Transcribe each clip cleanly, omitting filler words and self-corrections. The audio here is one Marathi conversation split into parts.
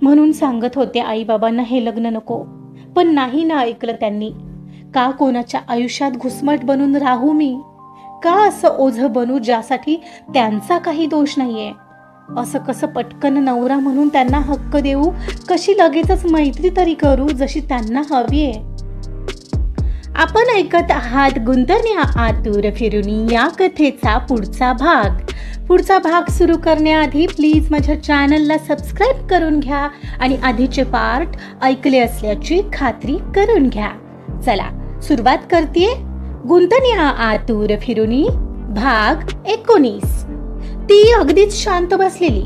म्हणून सांगत होते आई बाबांना हे लग्न नको, पण नाही ना ऐकलं त्यांनी. का कोणाच्या आयुष्यात घुसमट बनून राहू मी? का असं ओझं बनू ज्यासाठी त्यांचा काही दोष नाहीये? असं कसं पटकन नवरा म्हणून त्यांना हक्क देऊ? कशी लगेचच मैत्री तरी करू जशी त्यांना हवीये? आपण ऐकत आहात गुंतवण्या आतुर फिरून या कथेचा पुढचा भाग सुरू करण्याआधी प्लीज माझ्या चॅनलला सबस्क्राईब करून घ्या आणि आधीचे पार्ट ऐकले असल्याची खात्री करून घ्या. चला सुरुवात करतेय. गुंतवण्या आतुर फिरून भाग 19. ती अगदीच शांत बसलेली.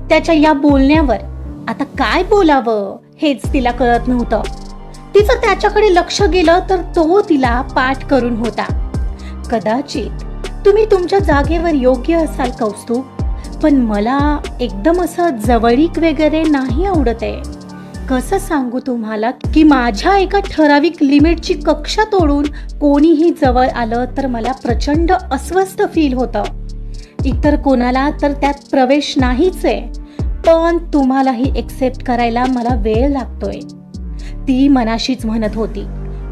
त्याच्या या बोलण्यावर आता काय बोलावं हेच तिला कळत नव्हतं. तिचं त्याच्याकडे लक्ष गेलं तर तो तिला पाठ करून होता. कदाचित तुम्ही तुमच्या जागेवर योग्य असाल कौस्तुभ, पण मला एकदम असं जवळीक वगैरे नाही आवडत आहे. कसं सांगू तुम्हाला की माझ्या एका ठराविक लिमिटची कक्षा तोडून कोणीही जवळ आलं तर मला प्रचंड अस्वस्थ फील होतं. इतर कोणाला तर त्यात प्रवेश नाहीच आहे, पण तुम्हालाही एक्सेप्ट करायला मला वेळ लागतोय, ती मनाशीच म्हणत होती.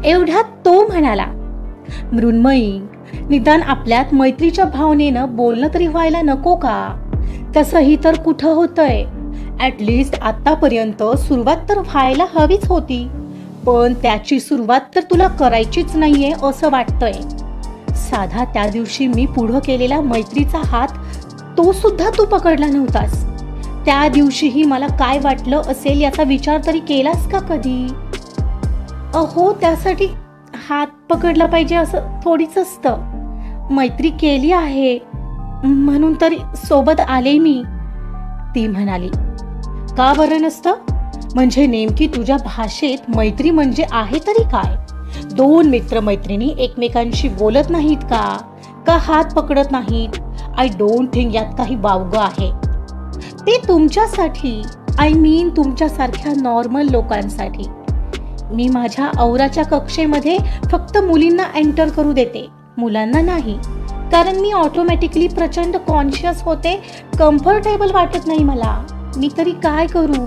एवढ्यात तो म्हणाला, मृण्मयी, निदान आपल्यात मैत्रीच्या भावनेनं बोलणं तरी व्हायला नको का? तसंही तर कुठं होतंय. ॲटलिस्ट आतापर्यंत सुरुवात तर व्हायला हवीच होती, पण त्याची सुरुवात तर तुला करायचीच नाहीये असं वाटतंय. साधा त्या दिवशी मी पुढं केलेला मैत्रीचा हात तो सुद्धा तू पकडला नव्हतास. त्या दिवशीही मला काय वाटलं असेल याचा विचार तरी केलास का कधी? अहो, त्यासाठी हात पकडला पाहिजे असं थोडीच असतं. मैत्री केली आहे म्हणून तरी सोबत आले मी, ती म्हणाली. का बरं नसतं? म्हणजे नेमकी तुझ्या भाषेत मैत्री म्हणजे आहे तरी काय? दोन मित्रमैत्रिणी एकमेकांशी बोलत नाहीत का? का हात पकडत नाहीत? आय डोंट थिंक यात काही वावगं आहे. ते तुमच्यासाठी, आय मीन तुमच्यासारख्या नॉर्मल लोकांसाठी. मी माझ्या औराच्या कक्षेमध्ये फक्त मुलींना एंटर करू देते, मुलांना नाही. कारण मी ऑटोमॅटिकली प्रचंड कॉन्शियस होते, कम्फर्टेबल वाटत नाही मला. मी तरी काय करू?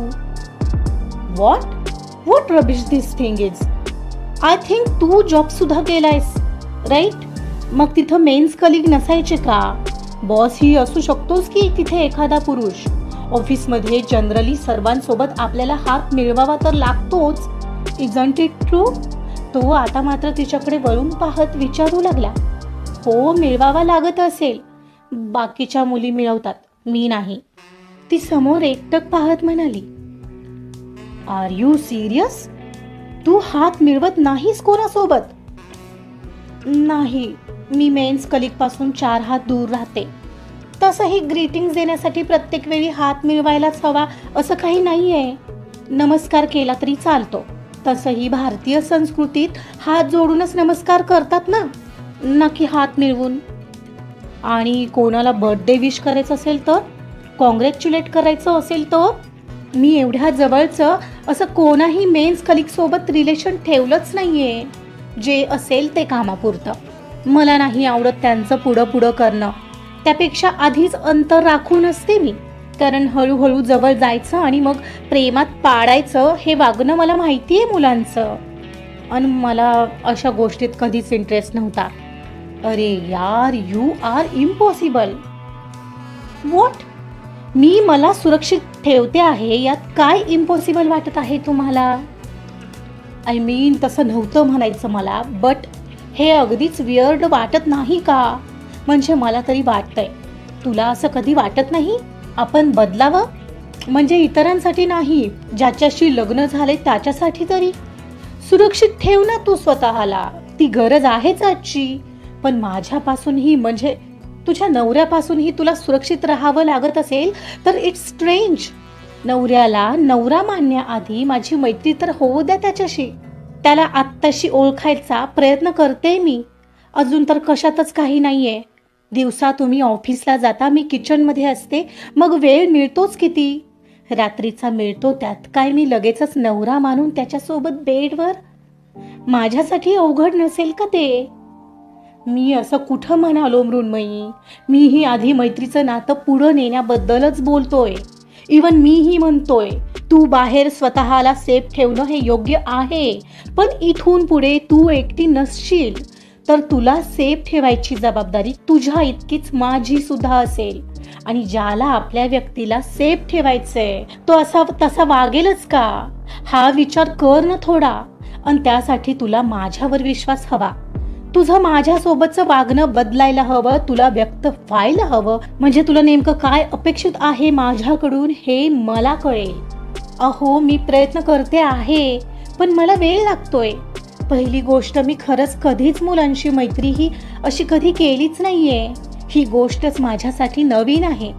What rubbish this thing is. I think तू जॉब सुद्धा केलायस, राईट? मग तिथं मेन्स कलिग नसायचे का? बॉस ही असू शकतोस की तिथे एखादा पुरुष. ऑफिसमध्ये जनरली सर्वांसोबत आपल्याला हात मिळवावा तर लागतोच. Isn't it true? तो आता मात्र तिच्याकडे वळून पाहत विचारू लागला. हो, मिळवावा लागत असेल. बाकीच्या मुली मिळवतात, मी नाही. ती समोर एकटक पाहत म्हणाली. R you serious? तू हात मिळवत नाहीस कोणासोबत? नाही, मी मेन्स कलिग पासून 4 हात दूर राहते. तसंही ग्रीटिंग्स देण्यासाठी प्रत्येक वेळी हात मिळवायलाच हवा असं काही नाहीये. नमस्कार केला तरी चालतो. तसंही भारतीय संस्कृतीत हात जोडूनच नमस्कार करतात ना, नक्की हात मिळवून. आणि कोणाला बर्थडे विश करायचं असेल तर, कॉंग्रॅच्युलेट करायचं असेल तर, मी एवढ्या जवळचं असं कोणाही मेन्स कलिग सोबत रिलेशन ठेवलंच नाहीये. जे असेल ते कामापुरतं. मला नाही आवडत त्यांचं पुढं करणं. त्यापेक्षा आधीच अंतर राखून असते मी, कारण हळूहळू जवळ जायचं आणि मग प्रेमात पाडायचं हे वागणं मला माहितीये मुलांचं. आणि मला अशा गोष्टीत कधीच इंटरेस्ट नव्हता. अरे यार, यू आर इम्पॉसिबल. व्हॉट? मी मला सुरक्षित ठेवते आहे, यात काय इम्पॉसिबल वाटत आहे तुम्हाला? आय मीन तसं नव्हतं म्हणायचं मला, बट हे अगदीच वियर्ड वाटत नाही का? म्हणजे मला तरी वाटतंय. तुला असं कधी वाटत नाही आपण बदलावं? म्हणजे इतरांसाठी नाही, ज्याच्याशी लग्न झाले त्याच्यासाठी तरी. सुरक्षित ठेव ना तू स्वतःला, ती गरज आहेच आजची. पण माझ्यापासूनही, म्हणजे तुझ्या नवऱ्यापासूनही तुला सुरक्षित राहावं लागत असेल तर इट्स स्ट्रेंज. नवऱ्याला नवरा मानण्याआधी माझी मैत्री तर होऊ द्या त्याच्याशी. त्याला आत्ताशी ओळखायचा प्रयत्न करते मी. अजून तर कशातच काही नाहीये. दिवसा तुम्ही ऑफिसला जाता, मी किचनमध्ये असते, मग वेळ मिळतोच किती. रात्रीचा मिळतो, त्यात काय मी लगेचच नवरा मानून त्याच्यासोबत बेडवर? माझ्यासाठी अवघड नसेल का ते? मी असं कुठं म्हणालो मृण्मयी? मीही आधी मैत्रीचं नातं पुढं नेण्याबद्दलच बोलतोय. इवन मीही म्हणतोय तू बाहेर स्वतःला सेफ ठेवणं हे योग्य आहे, पण इथून पुढे तू एकटी नसशील तर तुला सेफ ठेवायची जबाबदारी तुझ्या इतकीच माझी सुद्धा असेल. आणि ज्याला आपल्या व्यक्तीला सेफ ठेवायचंय तो तसा वागेलच का, हा विचार कर ना थोडा. आणि त्यासाठी तुला माझ्यावर विश्वास हवा. तुझं माझ्यासोबतचं वागणं बदलायला हवं, तुला व्यक्त व्हायला हवं. म्हणजे तुला नेमकं काय अपेक्षित आहे माझ्याकडून हे मला कळेल. अहो, मी प्रयत्न करते आहे, पण मला वेळ लागतोय. पहिली गोष्ट, मी खरंच कधीच मुलांशी मैत्री ही अशी कधी केलीच नाहीये. ही गोष्टच माझ्यासाठी नवीन आहे.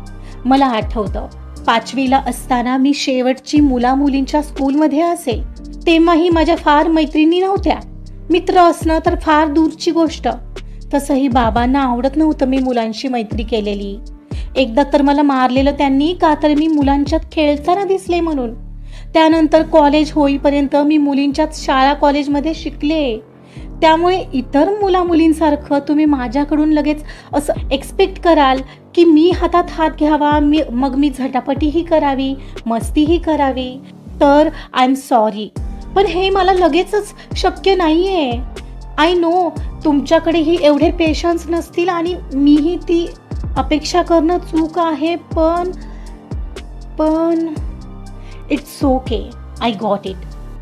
मला आठवतं 5वीला असताना मी शेवटची मुलींच्या स्कूलमध्ये असेल. तेव्हाही माझ्या फार मैत्रिणी नव्हत्या. मित्र असणं तर फार दूरची गोष्ट. तसंही बाबांना आवडत नव्हतं मी मुलांशी मैत्री केलेली. एकदा तर मला मारलेलं त्यांनी, का तर मी मुलांच्यात खेळताना दिसले म्हणून. त्यानंतर कॉलेज होईपर्यंत मी मुलींच्याच शाळा कॉलेजमध्ये शिकले. त्यामुळे इतर मुलींसारखं तुम्ही माझ्याकडून लगेच असं एक्सपेक्ट कराल की मी हातात हात घ्यावा, मग मी झटापटीही करावी, मस्तीही करावी, तर आय एम सॉरी, पण हे मला लगेचच शक्य नाहीये. आय नो तुमच्याकडेही एवढे पेशन्स नसतील आणि मीही ती अपेक्षा करणं चूक आहे, पण it's okay. I got it.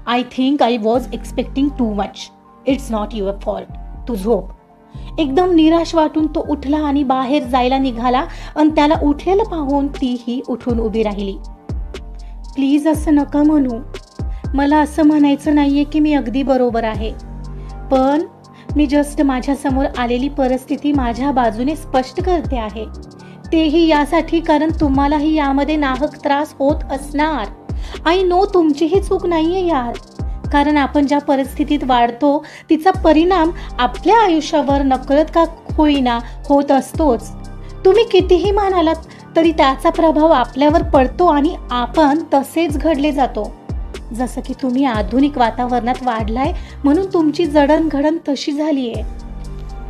I think I was expecting too much. It's not your fault. तू झोप. एकदम निराश वाटून तो उठला आणि बाहेर जायला निघाला. आणि त्याला उठलेलं पाहून तीही उठून उभी राहिली. प्लीज असं नका म्हणू. मला असं म्हणायचं नाहीये की मी अगदी बरोबर आहे, पण मी जस्ट माझ्यासमोर आलेली परिस्थिती माझ्या बाजूने स्पष्ट करते आहे. तेही यासाठी कारण तुम्हालाही यामध्ये नाहक त्रास होत असणार. आय नो तुमचीही चूक नाहीये यार, कारण आपण ज्या परिस्थितीत वाढतो तिचा परिणाम आपल्या आयुष्यावर नकळत का होईना होत असतोच. तुम्ही कितीही म्हणालात तरी त्याचा प्रभाव आपल्यावर पडतो आणि आपण तसेच घडले जातो. जसं की तुम्ही आधुनिक वातावरणात वाढलाय म्हणून तुमची जडणघडण तशी झालीये.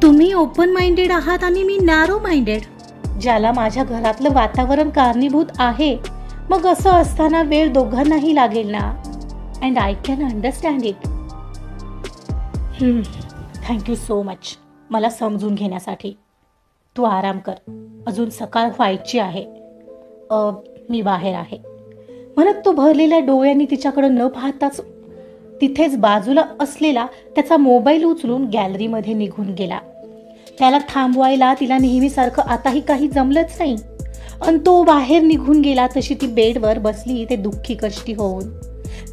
तुम्ही ओपन माइंडेड आहात आणि मी नॅरो माइंडेड. ज्याला माझ्या घरातलं वातावरण कारणीभूत आहे, मग असं असताना वेळ दोघांनाही लागेल ना. And I can understand it. Thank you so much मला समजून घेण्यासाठी. तू आराम कर, अजून सकाळ व्हायची आहे. मी बाहेर आहे म्हणत तो भरलेल्या डोळ्यांनी तिच्याकडे न पाहताच तिथेच बाजूला असलेला त्याचा मोबाईल उचलून गॅलरीमध्ये निघून गेला. त्याला थांबवायला तिला नेहमीसारखं आताही काही जमलंच नाही. आणि तो बाहेर निघून गेला तशी ती बेडवर बसली ते दुःखी कष्टी होऊन.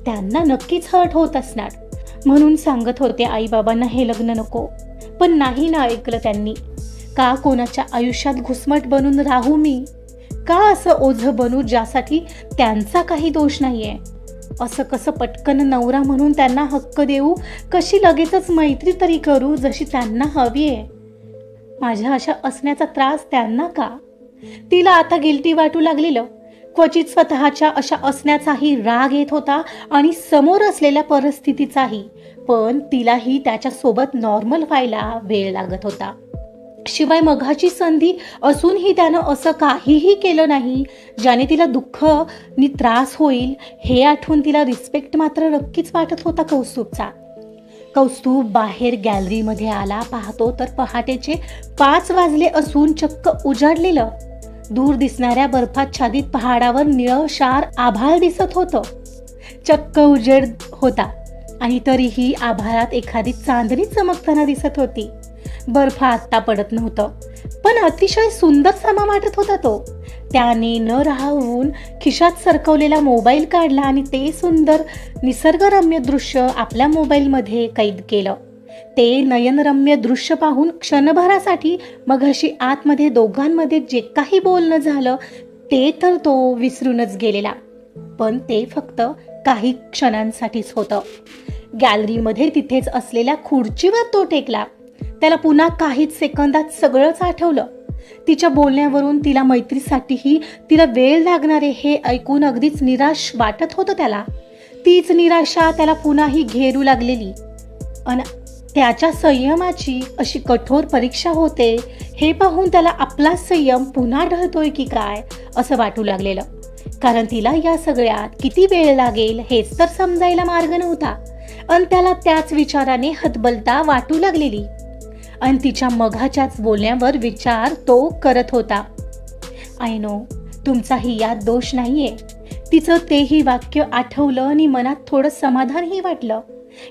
त्यांना नक्कीच हर्ट होत असणार म्हणून सांगत होते आई बाबांना हे लग्न नको, पण नाही ना ऐकलं त्यांनी. का कोणाच्या आयुष्यात घुसमट बनून राहू मी? का असं ओझं बनू ज्यासाठी त्यांचा काही दोष नाहीये? असं कसं पटकन नवरा म्हणून त्यांना हक्क देऊ? कशी लगेचच मैत्री तरी करू जशी त्यांना हवी आहे? माझ्या अशा असण्याचा त्रास त्यांना का? तिला आता गिल्टी वाटू लागलेलं. क्वचित स्वतःच्या अशा असण्याचाही राग येत होता आणि समोर असलेल्या परिस्थितीचाही. पण तिलाही त्याच्यासोबत नॉर्मल व्हायला वेळ लागत होता. शिवाय मघाची संधी असूनही त्यानं असं काहीही केलं नाही ज्याने तिला दुःख नि त्रास होईल. हे आठवून तिला रिस्पेक्ट मात्र नक्कीच वाटत होता कौस्तुभचा. कौस्तुभ बाहेर गॅलरीमध्ये आला. पाहतो तर पहाटेचे 5 वाजले असून चक्क उजाडलेलं. दूर दिसणाऱ्या बर्फाच्छादित पहाडावर निळशार आभाळ दिसत होतं. चक्क उजेड होता आणि तरीही आभाळात एखादी चांदणी चमकताना दिसत होती. बर्फ आत्ता पडत नव्हतं, पण अतिशय सुंदर समा वाटत होता तो. त्याने न राहून खिशात सरकवलेला मोबाईल काढला आणि ते सुंदर निसर्गरम्य दृश्य आपल्या मोबाईलमध्ये कैद केलं. ते नयनरम्य दृश्य पाहून क्षणभरासाठी मघाशी आतमध्ये दोघांमध्ये जे काही बोलणं झालं ते तर तो विसरूनच गेलेला. पण ते फक्त काही क्षणांसाठीच होतं. गॅलरीमध्ये तिथेच असलेल्या खुर्चीवर तो टेकला. त्याला पुन्हा काहीच सेकंदात सगळंच आठवलं. तिच्या बोलण्यावरून तिला मैत्रीसाठीही तिला वेळ लागणारे हे ऐकून अगदीच निराश वाटत होतं त्याला. तीच निराशा त्याला पुन्हाही घेरू लागलेली. अन त्याच्या संयमाची अशी कठोर परीक्षा होते हे पाहून त्याला आपला संयम पुन्हा ढळतोय की काय असं वाटू लागलेलं. कारण तिला या सगळ्यात किती वेळ लागेल हेच तर समजायला मार्ग नव्हता. अन त्याला त्याच विचाराने हतबलता वाटू लागलेली. अन तिच्या मघाच्याच बोलण्यावर विचार तो करत होता. आय नो तुमचाही यात दोष नाहीये. तिचं तेही वाक्य आठवलं आणि मनात थोडं समाधानही वाटलं.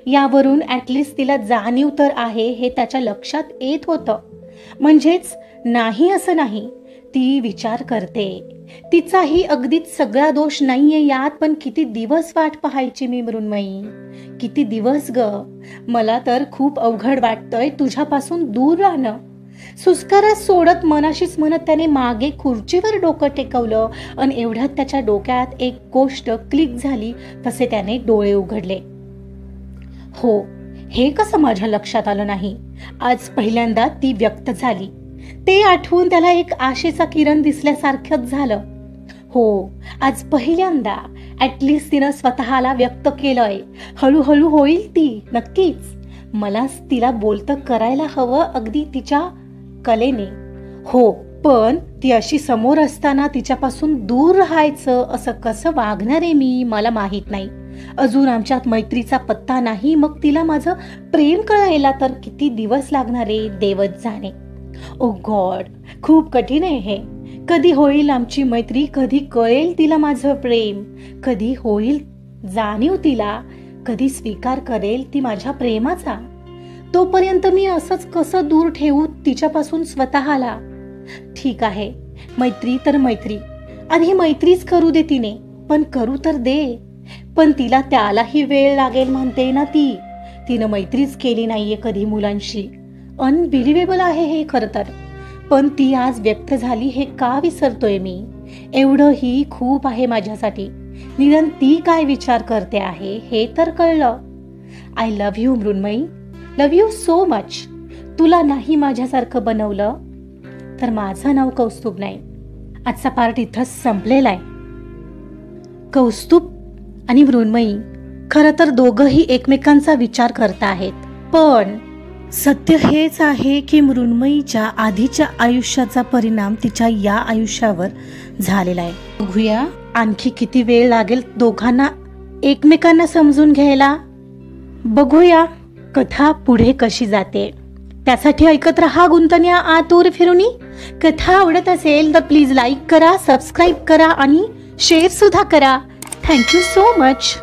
यावरून ॲटलिस्ट तिला जाणीव तर आहे हे त्याच्या लक्षात येत होतं. म्हणजेच नाही असं नाही, ती विचार करते. तिचाही अगदीच सगळा दोष नाहीये यात. पण किती दिवस वाट पाहायची मी मृण्मयी, किती दिवस ग. मला तर खूप अवघड वाटतंय तुझ्यापासून दूर राहणं. सुस्कारा सोडत मनाशीच म्हणत त्याने मागे खुर्चीवर डोकं टेकवलं. आणि एवढ्यात त्याच्या डोक्यात एक गोष्ट क्लिक झाली. तसे त्याने डोळे उघडले. हो, हे कसं माझ्या लक्षात आलं नाही. आज पहिल्यांदा ती व्यक्त झाली. ते आठवून त्याला एक आशेचा किरण दिसल्यासारखंच झालं. हो, आज पहिल्यांदा ॲटलिस्ट तिनं स्वतःला व्यक्त केलंय. हळूहळू होईल ती नक्कीच. मला तिला बोलतं करायला हवं अगदी तिच्या कलेने. हो, पण ती अशी समोर असताना तिच्यापासून दूर राहायचं असं कसं वागणार आहे मी मला माहीत नाही. अजून आमच्यात मैत्रीचा पत्ता नाही. मग तिला माझं प्रेम कळायला तर किती दिवस लागणार आहे देवच जाणे. ओ गॉड, खूप कठीण आहे हे. कधी होईल आमची मैत्री, कधी कळेल तिला माझं प्रेम, कधी होईल जाणीव तिला, कधी स्वीकार करेल ती माझ्या प्रेमाचा. तोपर्यंत मी असंच कसं दूर ठेवू तिच्यापासून स्वतःला. ठीक आहे, मैत्री तर मैत्री, आधी मैत्रीच करू दे तिने, पण करू तर दे. पण तिला त्यालाही वेळ लागेल म्हणते ना ती. तिनं मैत्रीच केली नाहीये कधी मुलांशी. अनबिलिव्हेबल आहे हे खरं तर. पण ती आज व्यक्त झाली हे का विसरतोय मी. एवढं ही खूप आहे माझ्यासाठी. निदान ती काय विचार करते आहे हे तर कळलं. I love you Mrunmayi, love you so much. तुला नाही माझ्यासारखं बनवलं तर माझं नाव कौस्तुभ नाही. आजचा पार्ट इथंच संपलेला आहे. कौस्तुभ आणि मृण्मयी खरं तर दोघंही एकमेकांचा विचार करत आहेत. पण सत्य हेच आहे की मृण्मयीच्या आधीच्या आयुष्याचा परिणाम तिच्या या आयुष्यावर झालेला आहे. बघूया आणखी किती वेळ लागेल दोघांना एकमेकांना समजून घ्यायला. बघूया कथा पुढे कशी जाते. त्यासाठी ऐकत रहा गुंतन्या आतुर फिरुनी. कथा आवडत असेल तर प्लीज लाईक करा, सबस्क्राईब करा आणि शेअर सुद्धा करा. Thank you so much.